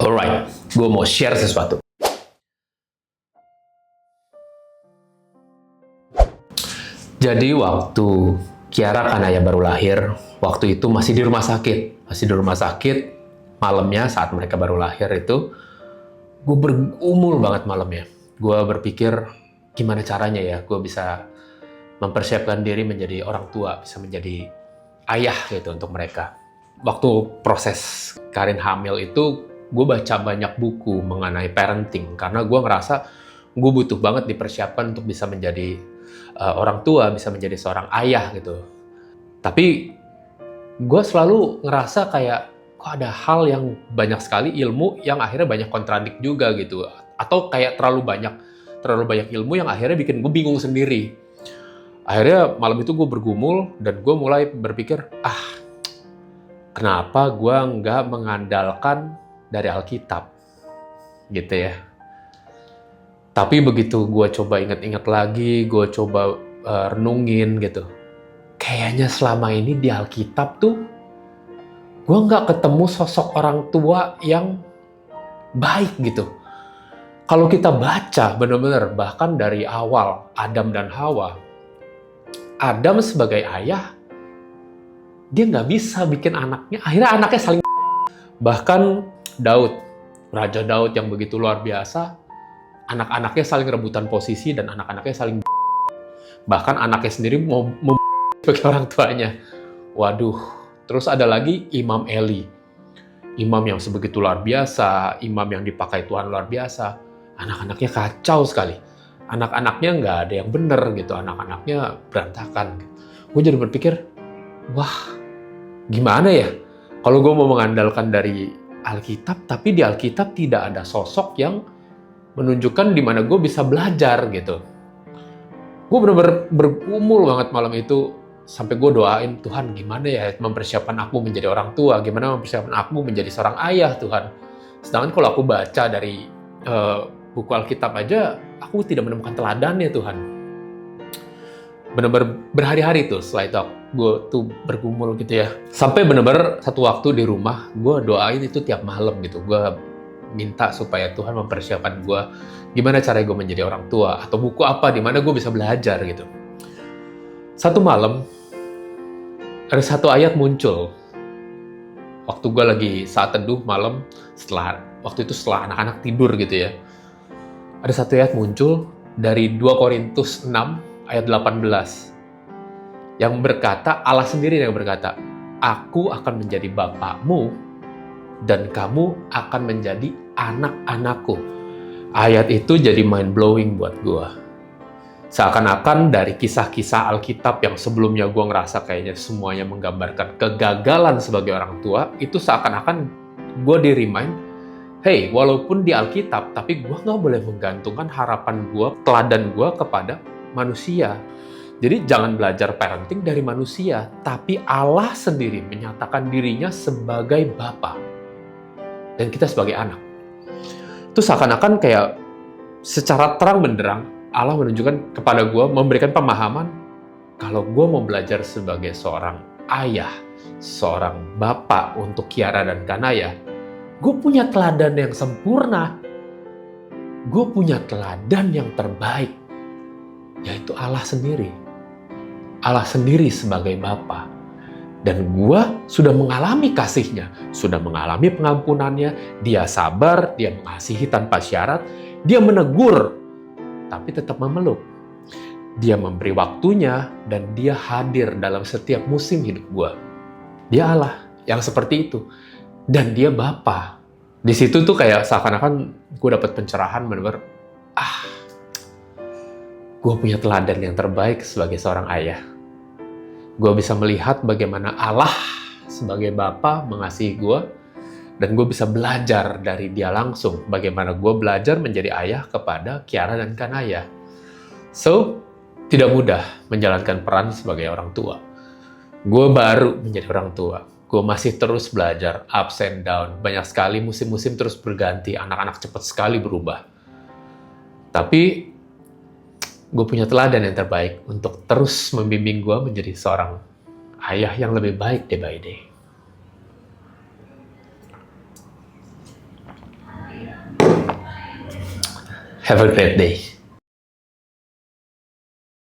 Alright, gue mau share sesuatu. Jadi waktu Kiara Kanaya baru lahir, waktu itu masih di rumah sakit. Malamnya saat mereka baru lahir itu, gue bergumul banget malamnya. Gue berpikir, gimana caranya ya gue bisa mempersiapkan diri menjadi orang tua, bisa menjadi ayah gitu untuk mereka. Waktu proses Karin hamil itu, gue baca banyak buku mengenai parenting, karena gue ngerasa gue butuh banget dipersiapkan untuk bisa menjadi orang tua, bisa menjadi seorang ayah gitu. Tapi gue selalu ngerasa kayak kok ada hal yang banyak sekali ilmu yang akhirnya banyak kontradik juga gitu, atau kayak terlalu banyak ilmu yang akhirnya bikin gue bingung sendiri. Akhirnya malam itu gue bergumul dan gue mulai berpikir, kenapa gue nggak mengandalkan dari Alkitab gitu ya. Tapi begitu gue coba inget-inget lagi, gue coba renungin gitu, kayaknya selama ini di Alkitab tuh gue nggak ketemu sosok orang tua yang baik gitu. Kalau kita baca bener-bener, bahkan dari awal Adam dan Hawa, Adam sebagai ayah, dia nggak bisa bikin anaknya, akhirnya anaknya saling. Bahkan Daud, Raja Daud yang begitu luar biasa, anak-anaknya saling rebutan posisi dan anak-anaknya saling. Bahkan anaknya sendiri mau sebagai orang tuanya. Waduh, terus ada lagi Imam Eli. Imam yang sebegitu luar biasa, imam yang dipakai Tuhan luar biasa. Anak-anaknya kacau sekali. Anak-anaknya nggak ada yang bener gitu, anak-anaknya berantakan. Gue jadi berpikir, wah, gimana ya? Kalau gue mau mengandalkan dari Alkitab, tapi di Alkitab tidak ada sosok yang menunjukkan di mana gue bisa belajar gitu. Gue bener-bener bergumul banget malam itu, sampai gue doain, Tuhan gimana ya mempersiapkan aku menjadi orang tua, gimana mempersiapkan aku menjadi seorang ayah Tuhan. Sedangkan kalau aku baca dari buku Alkitab aja, aku tidak menemukan teladannya Tuhan. Bener-bener berhari-hari tuh setelah itu gue tuh bergumul gitu ya. Sampai bener-bener satu waktu di rumah, gue doain itu tiap malam gitu. Gue minta supaya Tuhan mempersiapkan gue gimana caranya gue menjadi orang tua, atau buku apa di mana gue bisa belajar gitu. Satu malam ada satu ayat muncul waktu gue lagi saat teduh malam, waktu itu setelah anak-anak tidur gitu ya. Ada satu ayat muncul dari 2 Korintus 6 ayat 18 yang berkata, Allah sendiri yang berkata, aku akan menjadi bapakmu dan kamu akan menjadi anak-anakku. Ayat itu jadi mind blowing buat gue. Seakan-akan dari kisah-kisah Alkitab yang sebelumnya gue ngerasa kayaknya semuanya menggambarkan kegagalan sebagai orang tua, itu seakan-akan gue di-remind, hey, walaupun di Alkitab, tapi gue nggak boleh menggantungkan harapan gue, teladan gue kepada manusia. Jadi jangan belajar parenting dari manusia, tapi Allah sendiri menyatakan dirinya sebagai Bapa. Dan kita sebagai anak. Itu seakan-akan kayak secara terang benderang, Allah menunjukkan kepada gue, memberikan pemahaman, kalau gue mau belajar sebagai seorang ayah, seorang bapak untuk Kiara dan Kanaya, gue punya teladan yang sempurna. Gue punya teladan yang terbaik, yaitu Allah sendiri. Allah sendiri sebagai Bapa. Dan gue sudah mengalami kasih-Nya, sudah mengalami pengampunannya, dia sabar, dia mengasihi tanpa syarat, dia menegur, tapi tetap memeluk. Dia memberi waktunya, dan dia hadir dalam setiap musim hidup gue. Dia Allah yang seperti itu. Dan dia Bapa. Di situ tuh kayak seakan-akan gue dapat pencerahan bener-bener, gue punya teladan yang terbaik sebagai seorang ayah. Gue bisa melihat bagaimana Allah sebagai Bapa mengasihi gue, dan gue bisa belajar dari dia langsung bagaimana gue belajar menjadi ayah kepada Kiara dan Kanaya. So, tidak mudah menjalankan peran sebagai orang tua. Gue baru menjadi orang tua. Gue masih terus belajar, ups and down. Banyak sekali musim-musim terus berganti, anak-anak cepat sekali berubah. Tapi gue punya teladan yang terbaik untuk terus membimbing gue menjadi seorang ayah yang lebih baik day by day. Have a great day.